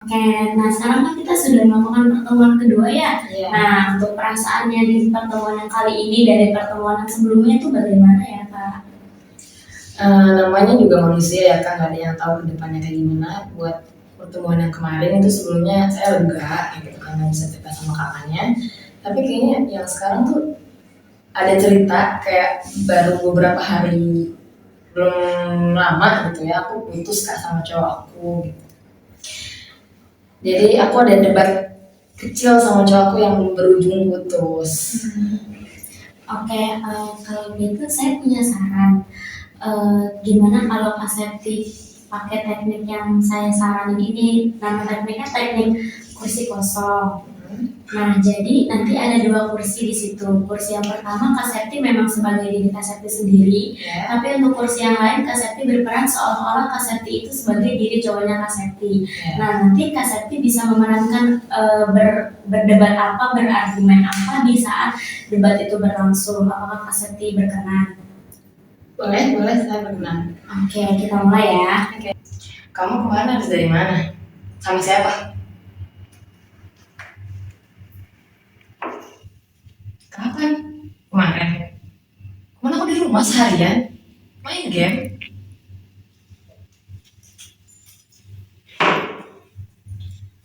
Oke, nah sekarang kan kita sudah melakukan pertemuan kedua ya. Iya. Nah, untuk perasaannya di pertemuan yang kali ini dari pertemuan yang sebelumnya itu bagaimana ya, Kak? Namanya juga manusia ya kan, gak ada yang tahu kedepannya kayak gimana. Buat pertemuan yang kemarin itu sebelumnya saya lega gitu kan, gak bisa cerita sama kakaknya. Tapi kayaknya yang sekarang tuh ada cerita kayak baru beberapa hari, belum lama gitu ya, aku putus Kak sama cowok aku gitu. Jadi aku ada debat kecil sama cowok aku yang berujung putus. Oke, kalau gitu saya punya saran. Gimana kalau Kak Septi pakai teknik yang saya saranin ini, nama tekniknya teknik kursi kosong. Nah, jadi nanti ada 2 kursi di situ. Kursi yang pertama Kak Septi memang sebagai diri Kak Septi sendiri, tapi untuk kursi yang lain Kak Septi berperan seolah-olah Kak Septi itu sebagai diri cowoknya Kak Septi. Nah, nanti Kak Septi bisa memerankan berdebat apa, berargumen apa di saat debat itu berlangsung. Apakah Kak Septi berkenan? Boleh, saya berkenan. Oke, kita mulai ya. Kamu kemarin habis dari mana? Sama siapa? Kapan? Kemarin. Kemarin aku di rumah seharian, main game.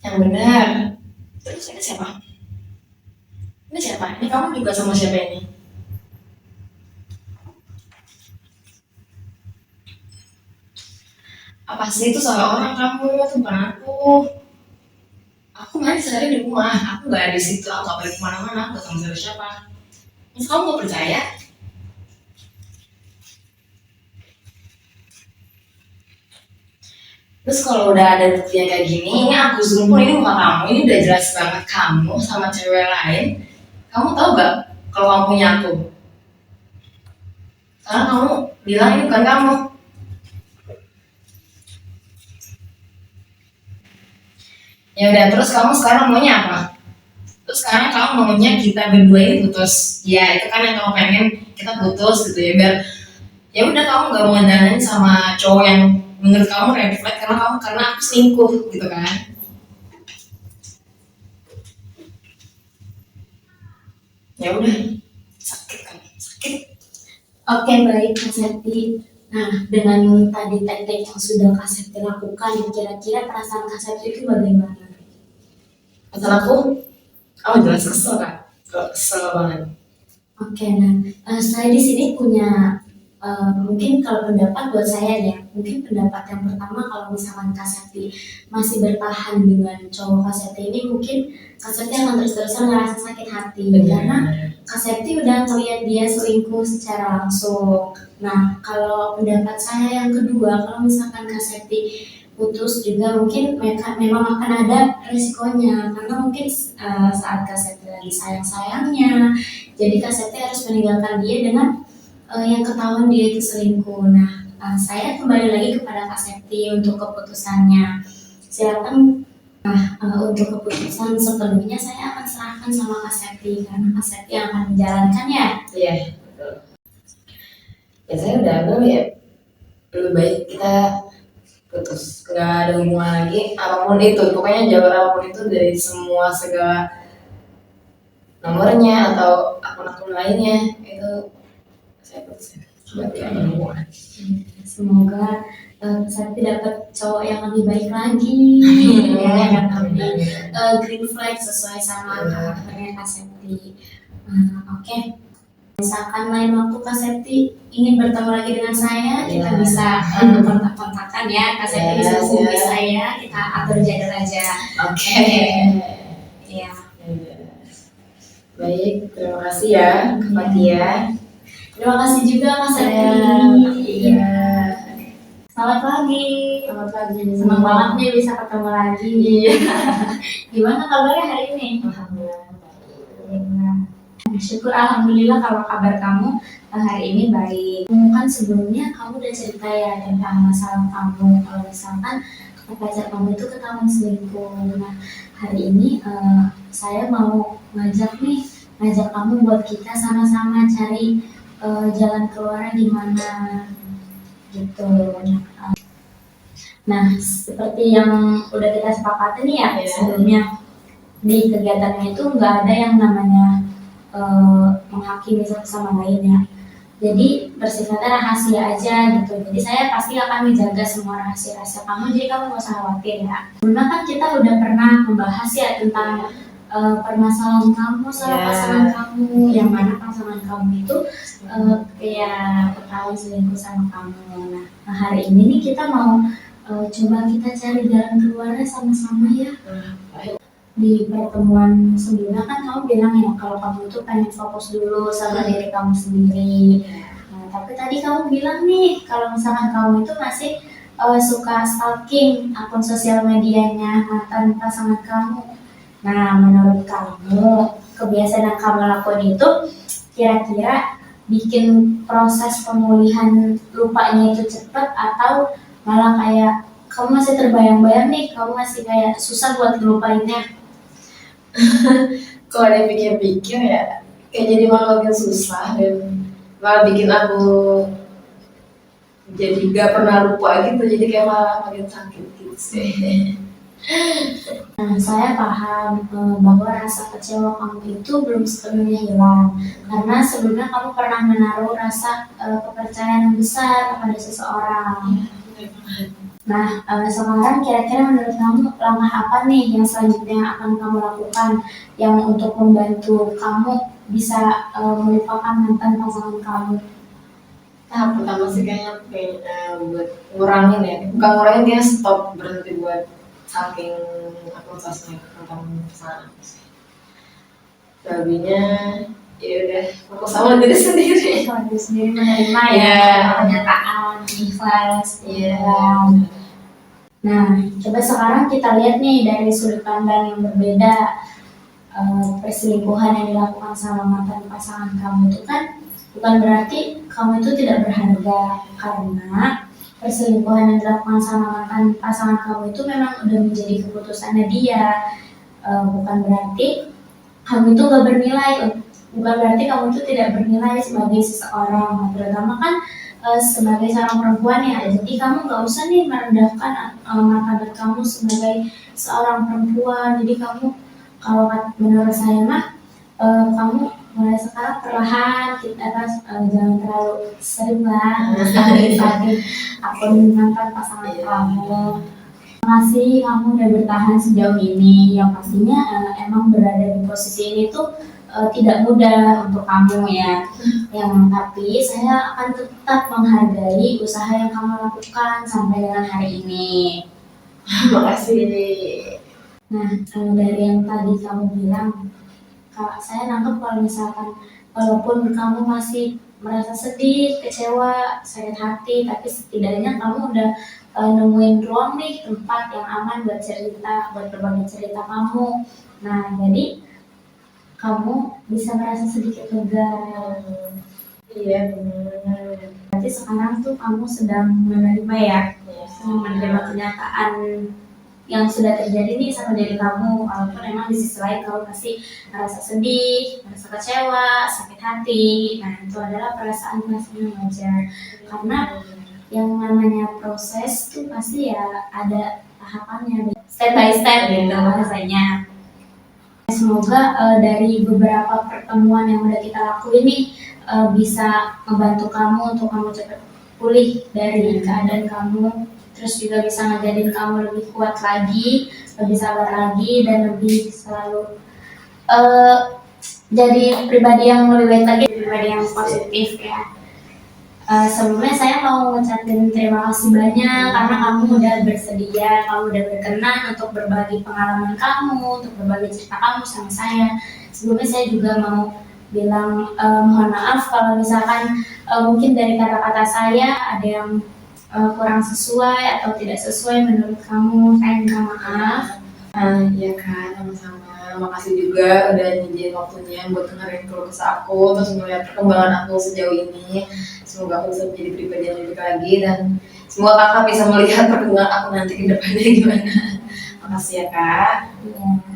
Yang benar. Terus ini siapa? Ini siapa? Ini kamu juga sama siapa ini? Apa sih itu salah orang, kamu itu bukan aku. Aku main sehari di rumah, aku nggak ada di situ, aku nggak pergi kemana-mana, aku nggak sama siapa. Masa kamu nggak percaya? Terus kalau udah ada buktinya kayak gini, ini aku zoom pun ini muka kamu, ini udah jelas banget kamu sama cewek lain. Kamu tahu gak kalau kamu punya aku? Karena kamu bilang ini bukan kamu. Ya udah, terus kamu sekarang maunya apa? Terus sekarang kamu maunya kita berdua ini putus. Ya itu kan yang kamu pengen, kita putus gitu ya, biar ya udah kamu gak mau ngejalanin sama cowok yang menurut kamu red flag karena aku selingkuh gitu kan. Ya udah, sakit kan, sakit. Oke, baik Kak Septi. Nah, dengan tadi teknik yang sudah Kak Septi lakukan, kira-kira perasaan Kak Septi itu bagaimana? Kata aku jelas kesel Kak, kesel banget. Oke, nah saya di sini punya mungkin kalau pendapat buat saya ya, mungkin pendapat yang pertama kalau misalkan Kak Septi masih bertahan dengan cowok Kak Septi ini, mungkin Kak Septi akan terus-terusan ngerasa sakit hati karena Kak Septi udah ngeliat dia selingkuh secara langsung. Nah, kalau pendapat saya yang kedua, kalau misalkan Kak Septi putus juga mungkin mereka memang akan ada resikonya karena mungkin saat Kak Septi lagi sayang-sayangnya, jadi Kak Septi harus meninggalkan dia dengan yang ketahuan dia itu selingkuh. Nah, saya kembali lagi kepada Kak Septi untuk keputusannya. Silakan. Untuk keputusan sepenuhnya saya akan serahkan sama Kak Septi karena Kak Septi yang akan menjalankan ya. Iya, betul. Ya saya udah ambil ya, lebih baik kita putus, nggak ada hubungan lagi apapun itu, pokoknya jawab apapun itu dari semua segala nomornya atau akun-akun lainnya itu saya putus ya, buat tidak ada hubungan. Semoga Septi dapat cowok yang lebih baik lagi, ya, yang lebih green flag sesuai sama karakternya Kak Septi. Oke. Misalkan lain waktu Kak Septi ingin bertemu lagi dengan saya, kita bisa kontak-kontakan ya. Kak Septi bisa hubungi saya, kita atur jadwal aja. Oke. Iya. Baik, terima kasih ya Kak Fatia. Terima kasih juga Kak Septi. Iya. Selamat pagi. Selamat pagi. Senang banget nih bisa ketemu lagi. Iya. Gimana kabarnya hari ini? Alhamdulillah. Syukur alhamdulillah kalau kabar kamu hari ini baik. Kan sebelumnya kamu udah cerita ya tentang masalah kamu kalau misalkan pacar kamu itu ketahuan selingkuh. Nah, hari ini saya mau ngajak kamu buat kita sama-sama cari jalan keluarnya gimana gitu. Nah, seperti yang udah kita sepakati nih ya sebelumnya, di kegiatannya itu nggak ada yang namanya menghakimi satu sama lain ya. Jadi bersifatnya rahasia aja gitu. Jadi saya pasti akan menjaga semua rahasia-rahasia kamu. Jadi kamu nggak usah khawatir ya. Karena kan kita udah pernah membahas ya tentang permasalahan kamu sama pasangan kamu, yang mana pasangan kamu itu kayak ketahuan selingkuh sama kamu. Nah hari ini nih kita mau coba kita cari jalan keluarnya sama-sama ya. Di pertemuan sebelumnya kan kamu bilang ya kalau kamu itu pengen fokus dulu sama diri kamu sendiri. Nah, tapi tadi kamu bilang nih kalau misalkan kamu itu masih suka stalking akun sosial medianya mantan pasangan kamu. Nah, menurut kamu kebiasaan yang kamu lakukan itu kira-kira bikin proses pemulihan lupanya itu cepat atau malah kayak kamu masih terbayang-bayang nih, kamu masih kayak susah buat ngelupainnya? Kalau ada pikir-pikir ya kayak jadi malah makin susah dan malah bikin aku jadi gak pernah lupa gitu, jadi kayak malah makin sakit gitu sih. Nah, saya paham bahwa rasa kecewa kamu itu belum sepenuhnya hilang karena sebelumnya kamu pernah menaruh rasa kepercayaan yang besar kepada seseorang. Nah, sekarang kira-kira menurut kamu langkah apa nih yang selanjutnya yang akan kamu lakukan yang untuk membantu kamu bisa melupakan mantan pasangan kamu? Tahap pertama sih kayaknya buat ngurangin ya, bukan ngurangin, dia stop, berhenti buat saking akun sosmed tentang pasangan aku sih. Selebihnya ya udah fokus sama diri sendiri. Kalau diri sendiri menerima ya kenyataan, ikhlas. Nah, coba sekarang kita lihat nih dari sudut pandang yang berbeda. Perselingkuhan yang dilakukan sama mantan pasangan kamu itu kan bukan berarti kamu itu tidak berharga, karena perselingkuhan yang dilakukan sama mantan pasangan kamu itu memang udah menjadi keputusannya dia. Bukan berarti kamu itu gak bernilai, bukan berarti kamu itu tidak bernilai sebagai seseorang, terutama kan sebagai seorang perempuan ya. Jadi kamu gak usah nih merendahkan martabat kamu sebagai seorang perempuan. Jadi kamu, kalau menurut saya mah kamu mulai sekarang perlahan kita jangan terlalu sering lah sakit akun mantan pasangan kamu. Makasih kamu udah bertahan sejauh ini. Yang pastinya emang berada di posisi ini tuh tidak mudah untuk kamu ya. Tapi saya akan tetap menghargai usaha yang kamu lakukan sampai dengan hari ini. Makasih. Nah, dari yang tadi kamu bilang, kalau saya nangkep kalau misalkan walaupun kamu masih merasa sedih, kecewa, sakit hati, tapi setidaknya kamu udah nemuin ruang nih, tempat yang aman buat cerita, buat berbagi cerita kamu. Nah, jadi kamu bisa merasa sedikit lega. Iya benar. Berarti sekarang tuh kamu sedang menerima ya, menerima kenyataan yang sudah terjadi nih sama diri kamu. Walaupun emang di sisi lain kamu pasti merasa sedih, merasa kecewa, sakit hati. Nah, itu adalah perasaan-perasaan yang wajar. Karena yang namanya proses tuh pasti ya ada tahapannya, step by step gitu bahasanya. Semoga dari beberapa pertemuan yang udah kita lakuin nih bisa membantu kamu untuk kamu cepat pulih dari keadaan kamu, terus juga bisa ngajarin kamu lebih kuat lagi, lebih sabar lagi, dan lebih selalu jadi pribadi yang lebih baik lagi, pribadi yang positif ya. Sebelumnya saya mau ngucapin terima kasih banyak karena kamu udah bersedia, kamu udah berkenan untuk berbagi pengalaman kamu, untuk berbagi cerita kamu sama saya. Sebelumnya saya juga mau bilang mohon maaf kalau misalkan mungkin dari kata-kata saya ada yang kurang sesuai atau tidak sesuai menurut kamu. Saya minta maaf. Iya kan, sama-sama. Makasih juga udah nyediain waktunya buat dengerin keluh kesah aku, terus melihat perkembangan aku sejauh ini. Semoga aku bisa menjadi pribadi yang lebih baik lagi, dan semoga kakak bisa melihat perkembangan aku nanti ke depannya gimana. Makasih ya kak. Ya.